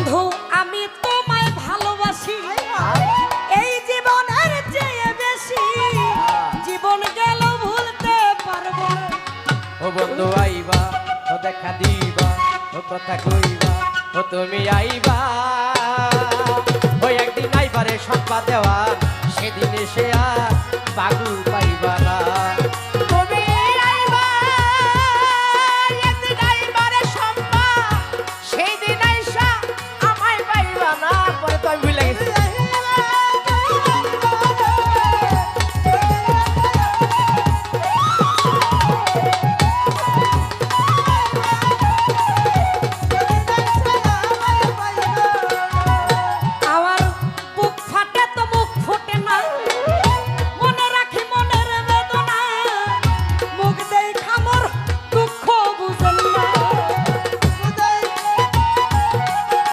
বন্ধু আমি তোমায় ভালোবাসি এই জীবনের চেয়ে বেশি জীবন গেল ভুলতে পারবো না। ও বন্ধু আইবা, ও দেখা দিবা, ও কথা কইবা, ও তুমি আইবা, ও একদিন আইবারে সম্পা দেওয়া, সেদিন এসে আর পাগল